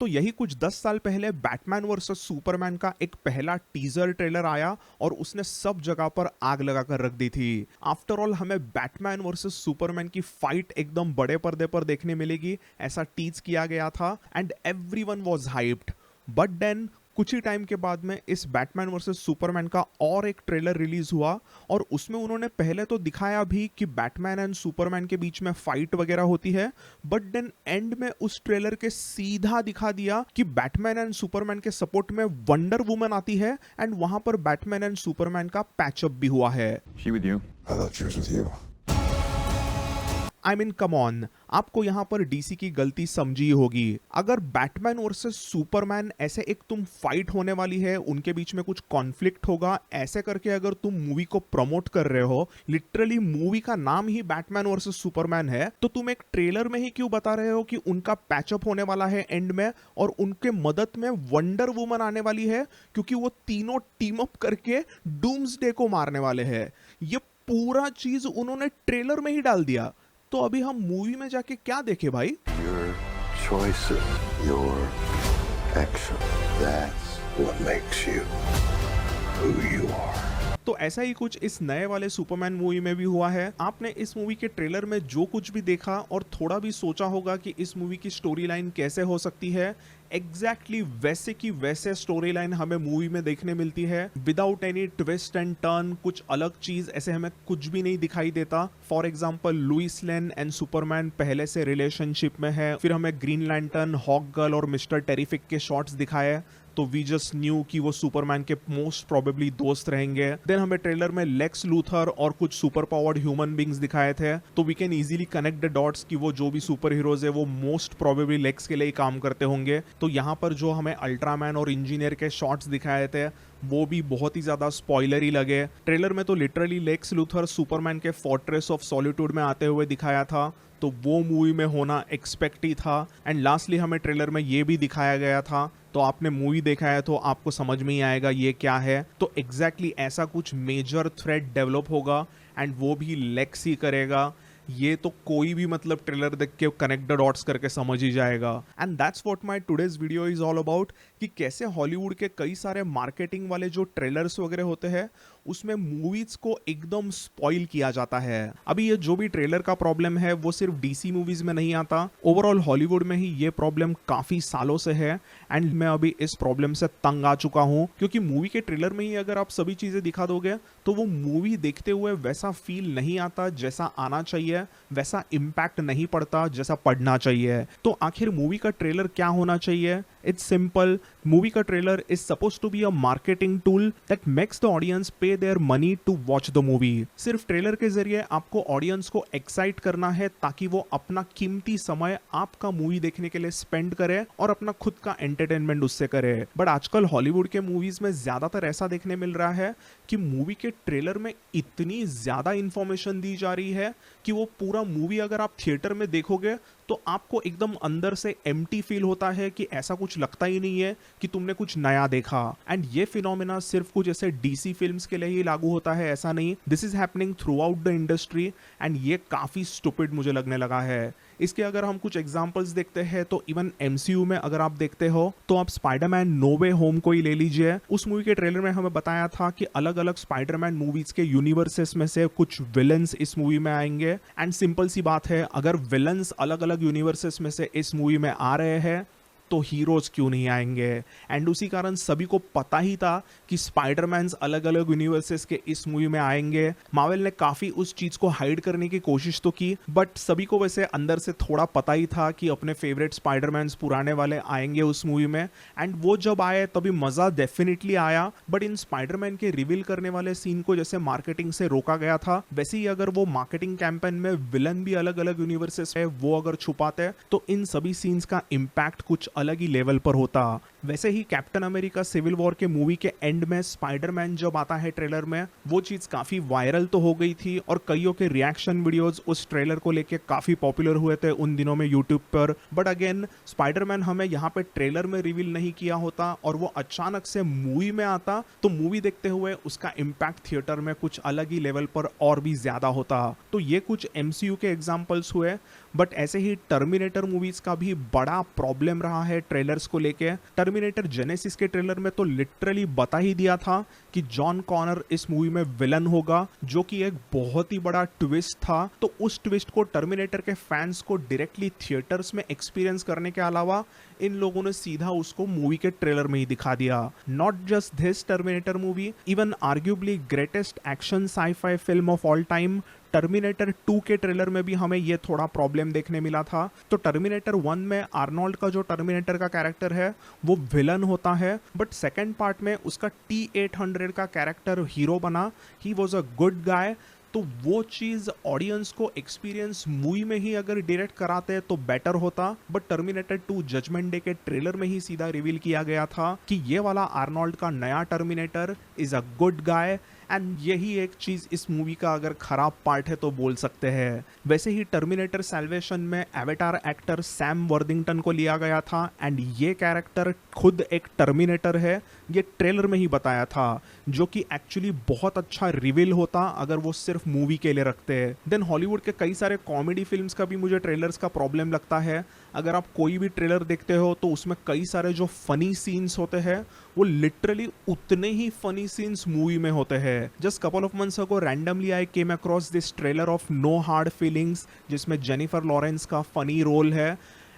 तो यही कुछ 10 साल पहले बैटमैन वर्सेस सुपरमैन का एक पहला टीजर ट्रेलर आया और उसने सब जगह पर आग लगाकर रख दी थी। आफ्टर ऑल हमें बैटमैन वर्सेस सुपरमैन की फाइट एकदम बड़े पर्दे पर देखने मिलेगी, ऐसा टीज किया गया था and everyone was hyped. But then कुछ ही टाइम के बाद में इस बैटमैन वर्सेस सुपरमैन का और एक ट्रेलर रिलीज हुआ और उसमें उन्होंने पहले तो दिखाया भी कि बैटमैन एंड सुपरमैन के बीच में फाइट वगैरह होती है, बट देन एंड में उस ट्रेलर के सीधा दिखा दिया कि बैटमैन एंड सुपरमैन के सपोर्ट में वंडर वुमन आती है एंड वहां पर बैटमैन एंड सुपरमैन का पैचअप भी हुआ है। She with you? I thought she was with you. I mean come on, आपको यहां पर डीसी की गलती समझी होगी। अगर बैटमैन वर्सेस सुपरमैन ऐसे एक तुम फाइट होने वाली है, उनके बीच में कुछ कॉन्फ्लिक्ट होगा, ऐसे करके अगर तुम मूवी को प्रमोट कर रहे हो, लिटरली मूवी का नाम ही बैटमैन वर्सेस सुपरमैन है, तो तुम एक ट्रेलर में ही क्यों बता रहे हो कि उनका पैचअप होने वाला है एंड में और उनके मदद में वंडर वुमन आने वाली है, क्योंकि वो तीनों टीम अप करके डूम्सडे को मारने वाले हैं। ये पूरा चीज उन्होंने ट्रेलर में ही डाल दिया, तो अभी हम मूवी में जाके क्या देखे भाई? Your choices, your action. That's what makes you who you are. तो ऐसा ही कुछ इस नए वाले सुपरमैन मूवी में भी हुआ है। आपने इस मूवी के ट्रेलर में जो कुछ भी देखा और थोड़ा भी सोचा होगा कि इस मूवी की स्टोरी लाइन कैसे हो सकती है, एग्जैक्टली वैसे की वैसे स्टोरी लाइन हमें मूवी में देखने मिलती है, without any twist and turn. कुछ अलग चीज ऐसे हमें कुछ भी नहीं दिखाई देता। For example Lois Lane and Superman पहले से रिलेशनशिप में है, फिर हमें ग्रीन लैंटर्न, हॉक गर्ल और मिस्टर टेरिफिक के शॉट्स दिखाए, तो वी जस्ट न्यू कि वो सुपरमैन के मोस्ट प्रोबेबली दोस्त रहेंगे। देन हमें ट्रेलर में लेक्स लूथर और कुछ सुपर पावर्ड ह्यूमन बींग्स दिखाए थे, तो we can easily connect the dots कि वो जो भी सुपर हीरोज है वो मोस्ट प्रोबेबली लेक्स के लिए ही काम करते होंगे। तो यहाँ पर जो हमें अल्ट्रामैन और इंजीनियर के शॉट्स दिखाए थे वो भी बहुत ही ज्यादा स्पॉइलर ही लगे। ट्रेलर में तो लिटरली लेक्स लूथर सुपरमैन के फोर्ट्रेस ऑफ सॉलिट्यूड में आते हुए दिखाया था, तो वो मूवी में होना एक्सपेक्ट ही था। एंड लास्टली हमें ट्रेलर में ये भी दिखाया गया था, तो आपने मूवी देखा है तो आपको समझ में ही आएगा ये क्या है। तो एग्जैक्टली ऐसा कुछ मेजर थ्रेड डेवलप होगा एंड वो भी लेक्स ही करेगा। ये तो कोई भी मतलब ट्रेलर देख के कनेक्ट द डॉट्स करके समझ ही जाएगा। And that's what my today's video is all about, कि कैसे हॉलीवुड के कई सारे मार्केटिंग वाले जो ट्रेलर्स वगैरह होते हैं उसमें मूवीज को एकदम स्पॉइल किया जाता है। अभी ये जो भी ट्रेलर का प्रॉब्लम है वो सिर्फ डीसी मूवीज में नहीं आता, ओवरऑल हॉलीवुड में ही ये प्रॉब्लम काफी सालों से है। एंड मैं अभी इस प्रॉब्लम से तंग आ चुका हूँ, क्योंकि मूवी के ट्रेलर में ही अगर आप सभी चीजें दिखा दोगे तो वो मूवी देखते हुए वैसा फील नहीं आता जैसा आना चाहिए, वैसा इम्पैक्ट नहीं पड़ता जैसा पड़ना चाहिए। तो आखिर मूवी का ट्रेलर क्या होना चाहिए? इट्स सिंपल, मूवी का trailer is suppose to be a marketing tool that makes the audience pay their money to watch the movie. सिर्फ ट्रेलर के जरिए आपको ऑडियंस को एक्साइट करना है ताकि वो अपना कीमती समय आपका मूवी देखने के लिए स्पेंड करे और अपना खुद का एंटरटेनमेंट उससे करे। बट आजकल हॉलीवुड के मूवीज में ज्यादातर ऐसा देखने मिल रहा है कि मूवी के ट्रेलर में इतनी ज्यादा इंफॉर्मेशन दी जा रही है कि वो पूरा मूवी अगर आप थिएटर में देखोगे तो आपको एकदम अंदर से एम्प्टी फील होता है, कि ऐसा कुछ लगता ही नहीं है कि तुमने कुछ नया देखा। एंड ये फिनोमेना सिर्फ कुछ ऐसे डीसी फिल्म्स के लिए ही लागू होता है ऐसा नहीं, this is happening through out the industry and ये काफी स्टूपिड मुझे लगने लगा है। इसके अगर हम कुछ एग्जांपल्स देखते हैं तो इवन एमसीयू में अगर आप देखते हो तो आप स्पाइडरमैन नो वे होम को ही ले लीजिए। उस मूवी के ट्रेलर में हमें बताया था कि अलग अलग स्पाइडरमैन मूवीज के यूनिवर्सेस में से कुछ विलन्स इस मूवी में आएंगे। एंड सिंपल सी बात है, अगर विलन्स अलग अलग यूनिवर्सेस में से इस मूवी में आ रहे हैं तो हीरोज क्यों नहीं आएंगे? एंड उसी कारण सभी को पता ही था कि स्पाइडरमैन्स अलग अलग यूनिवर्सेस के इस मूवी में आएंगे। मार्वल ने काफी उस चीज को हाइड करने की कोशिश तो की, बट सभी को वैसे अंदर से थोड़ा पता ही था कि अपने फेवरेट स्पाइडरमैन्स पुराने वाले आएंगे उस मूवी में। एंड वो जब आए तभी मजा डेफिनेटली आया, बट इन स्पाइडरमैन के रिवील करने वाले सीन को जैसे मार्केटिंग से रोका गया था, वैसे ही अगर वो मार्केटिंग कैंपेन में विलन भी अलग अलग यूनिवर्सेस है वो अगर छुपाते तो इन सभी सीन्स का इम्पैक्ट कुछ अलग ही लेवल पर होता। वैसे ही कैप्टन अमेरिका सिविल वॉर के मूवी के एंड में स्पाइडरमैन जब आता है ट्रेलर में, वो चीज काफी वायरल तो हो गई थी और कईयों के रिएक्शन वीडियोस उस ट्रेलर को लेके काफी पॉपुलर हुए थे उन दिनों में यूट्यूब पर। बट अगेन स्पाइडरमैन हमें यहाँ पे ट्रेलर में रिवील नहीं किया होता और वो अचानक से मूवी में आता, तो मूवी देखते हुए उसका इम्पैक्ट थिएटर में कुछ अलग ही लेवल पर और भी ज्यादा होता। तो ये कुछ MCU के एग्जाम्पल्स हुए। बट ऐसे ही टर्मिनेटर मूवीज का भी बड़ा प्रॉब्लम रहा है ट्रेलर्स को लेके। टर्मिनेटर जेनेसिस के ट्रेलर में तो लिटरली बता ही दिया था कि जॉन कॉनर इस मूवी में विलन होगा, जो कि एक बहुत ही बड़ा ट्विस्ट था। तो उस ट्विस्ट को टर्मिनेटर के फैंस को डायरेक्टली थिएटर्स में एक्सपीरियंस करने के अलावा इन लोगों ने सीधा उसको मूवी के ट्रेलर में ही दिखा दिया। Not just this terminator movie, even arguably greatest action sci-fi film of all time terminator 2 के ट्रेलर में भी हमें ये थोड़ा प्रॉब्लम देखने मिला था। तो टर्मिनेटर 1 में आर्नोल्ड का जो टर्मिनेटर का कैरेक्टर है वो विलन होता है, बट सेकंड पार्ट में उसका T-800 का कैरेक्टर हीरो बना, he was a good guy. तो वो चीज़ ऑडियंस को एक्सपीरियंस मूवी में ही अगर डायरेक्ट कराते तो बेटर होता। बट टर्मिनेटर 2 जजमेंट डे के ट्रेलर में ही सीधा रिवील किया गया था कि ये वाला आर्नोल्ड का नया terminator is a good guy, and यही एक चीज इस मूवी का अगर खराब पार्ट है तो बोल सकते हैं। वैसे ही टर्मिनेटर सैल्वेशन में एवेटार एक्टर सैम वर्दिंगटन को लिया गया था, एंड ये कैरेक्टर खुद एक टर्मिनेटर है, ये ट्रेलर में ही बताया था, जो कि एक्चुअली बहुत अच्छा रिवील होता अगर वो सिर्फ मूवी के लिए रखते हैं। देन हॉलीवुड के कई सारे कॉमेडी फिल्म्स का भी मुझे ट्रेलर्स का प्रॉब्लम लगता है। अगर आप कोई भी ट्रेलर देखते हो तो उसमें कई सारे जो फनी सीन्स होते हैं वो लिटरली उतने ही फनी सीन्स मूवी में होते हैं। Just couple of months ago randomly I came across this trailer of no hard feelings, जिसमें जेनिफर लॉरेंस का फनी रोल है,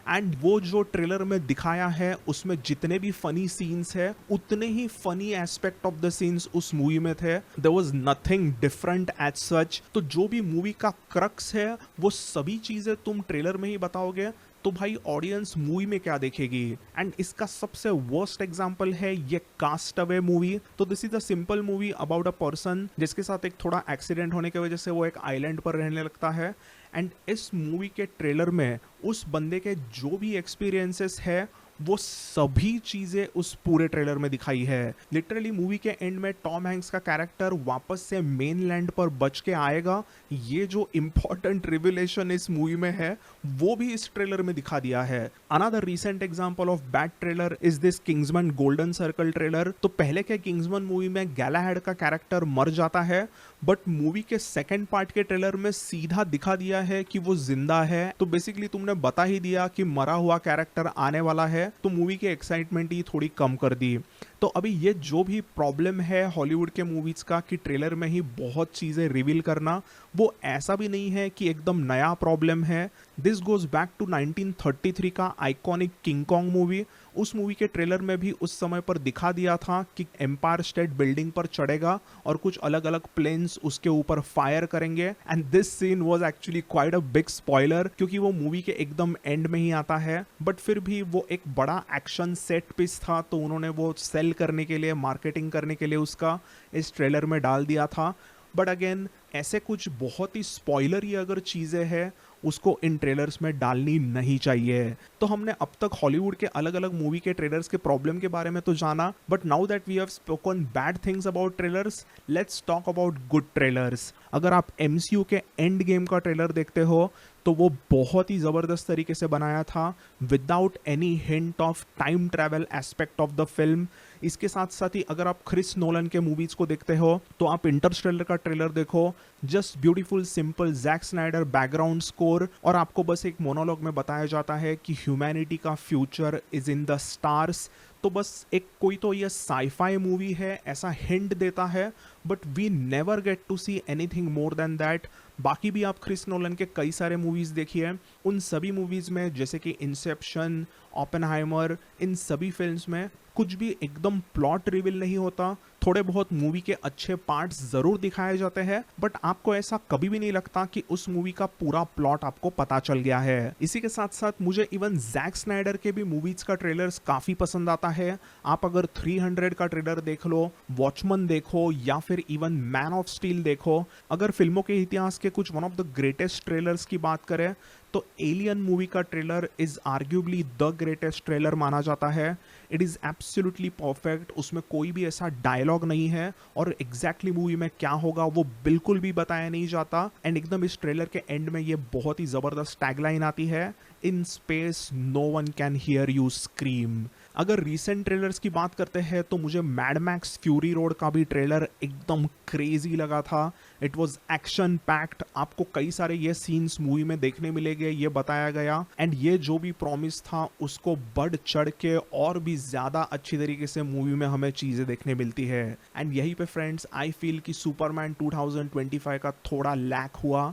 एंड वो जो ट्रेलर में दिखाया है उसमें जितने भी फनी सीन्स है उतने ही funny aspect of the scenes उस मूवी में थे। There was nothing different as such. तो जो भी मूवी का क्रक्स है वो सभी चीजें तुम ट्रेलर में ही बताओगे तो भाई ऑडियंस मूवी में क्या देखेगी। एंड इसका सबसे वर्स्ट एग्जांपल है ये कास्ट अवे मूवी। तो this is a simple movie about a person जिसके साथ एक थोड़ा एक्सीडेंट होने की वजह से वो एक आइलैंड पर रहने लगता है, एंड इस मूवी के ट्रेलर में उस बंदे के जो भी एक्सपीरियंसेस है वो सभी चीजें उस पूरे ट्रेलर में दिखाई है। लिटरली मूवी के एंड में टॉम हैंक्स का कैरेक्टर वापस से मेनलैंड पर बच के आएगा, ये जो इंपॉर्टेंट रिविलेशन इस मूवी में है वो भी इस ट्रेलर में दिखा दिया है। Another recent example of bad trailer is this Kingsman golden circle trailer. तो पहले के किंग्समैन मूवी में गैलाहेड का कैरेक्टर मर जाता है, बट मूवी के सेकंड पार्ट के ट्रेलर में सीधा दिखा दिया है कि वो जिंदा है। तो बेसिकली तुमने बता ही दिया कि मरा हुआ कैरेक्टर आने वाला है, तो मूवी की एक्साइटमेंट ही थोड़ी कम कर दी। तो अभी ये जो भी प्रॉब्लम है हॉलीवुड के मूवीज का कि ट्रेलर में ही बहुत चीजें रिवील करना, वो ऐसा भी नहीं है कि एकदम नया प्रॉब्लम है। दिस गोज बैक टू 1933 का आइकॉनिक किंग कॉन्ग मूवी। उस मूवी के ट्रेलर में भी उस समय पर दिखा दिया था कि एम्पायर स्टेट बिल्डिंग पर चढ़ेगा और कुछ अलग अलग प्लेन्स उसके ऊपर फायर करेंगे, and this scene was actually quite a big spoiler क्योंकि वो मूवी के एकदम एंड में ही आता है। बट फिर भी वो एक बड़ा एक्शन सेट पीस था, तो उन्होंने वो सेल करने के लिए, मार्केटिंग करने के लिए उसका इस ट्रेलर में डाल दिया था। बट अगेन ऐसे कुछ बहुत ही स्पॉइलर अगर चीज़ें हैं उसको इन ट्रेलर्स में डालनी नहीं चाहिए। तो हमने अब तक हॉलीवुड के अलग अलग मूवी के ट्रेलर्स के प्रॉब्लम के बारे में तो जाना, but now that we have spoken bad things about trailers, let's talk about good trailers. अगर आप MCU के एंड गेम का ट्रेलर देखते हो तो वो बहुत ही ज़बरदस्त तरीके से बनाया था, without any hint of time travel aspect of the film. इसके साथ साथ ही अगर आप क्रिस नोलन के मूवीज को देखते हो तो आप इंटरस्टेलर का ट्रेलर देखो, just beautiful simple Jack Snyder background score, और आपको बस एक मोनोलॉग में बताया जाता है कि ह्यूमैनिटी का future is in the stars. तो बस एक कोई तो ये साईफाई मूवी है ऐसा हिंट देता है, but we never get to see anything more than that. बाकी भी आप क्रिस नोलन के कई सारे मूवीज देखिए, उन सभी मूवीज में जैसे कि इंसेप्शन, ओपेनहाइमर, इन सभी फिल्म्स में कुछ भी एकदम प्लॉट रिवील नहीं होता। थोड़े बहुत मूवी के अच्छे पार्ट्स जरूर दिखाए जाते हैं, बट आपको ऐसा कभी भी नहीं लगता कि उस मूवी का पूरा प्लॉट आपको पता चल गया है। इसी के साथ साथ मुझे इवन जैक स्नाइडर के भी मूवीज का ट्रेलर्स काफी पसंद आता है। आप अगर 300 का ट्रेलर देख लो, वॉचमैन देखो, या फिर इवन मैन ऑफ स्टील देखो, अगर फिल्मों के इतिहास के कुछ one of the greatest trailers की बात करें तो एलियन मूवी का trailer is arguably the greatest trailer माना जाता है। इट इज़ एब्सोल्युटली परफेक्ट, उसमें कोई भी ऐसा डायलॉग नहीं है और एग्जैक्टली मूवी में क्या होगा वो बिल्कुल भी बताया नहीं जाता। एंड एकदम इस ट्रेलर के एंड में ये बहुत ही ज़बरदस्त टैगलाइन आती है, in space no one can hear you scream. अगर रीसेंट ट्रेलर्स की बात करते हैं तो मुझे मैड मैक्स फ्यूरी रोड का भी ट्रेलर एकदम क्रेजी लगा था। इट वॉज एक्शन पैक्ड, आपको कई सारे ये सीन्स मूवी में देखने मिलेंगे, ये बताया गया। एंड ये जो भी प्रॉमिस था उसको बढ़ चढ़ के और भी ज़्यादा अच्छी तरीके से मूवी में हमें चीज़ें देखने मिलती है। एंड यहीं पे फ्रेंड्स आई फील कि सुपरमैन 2025 का थोड़ा लैक हुआ।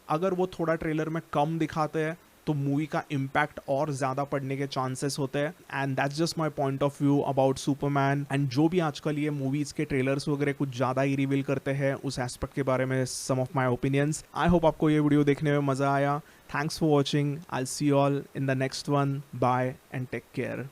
अगर वो थोड़ा ट्रेलर में कम दिखाते हैं तो मूवी का इम्पैक्ट और ज़्यादा पड़ने के चांसेस होते हैं। And that's just my point of view about Superman. And जो भी आजकल ये मूवीज़ के ट्रेलर्स वगैरह कुछ ज़्यादा ही रिवील करते हैं उस एस्पेक्ट के बारे में some of my opinions. I hope आपको ये वीडियो देखने में मज़ा आया। Thanks for watching. I see you all in the next one. Bye and take care.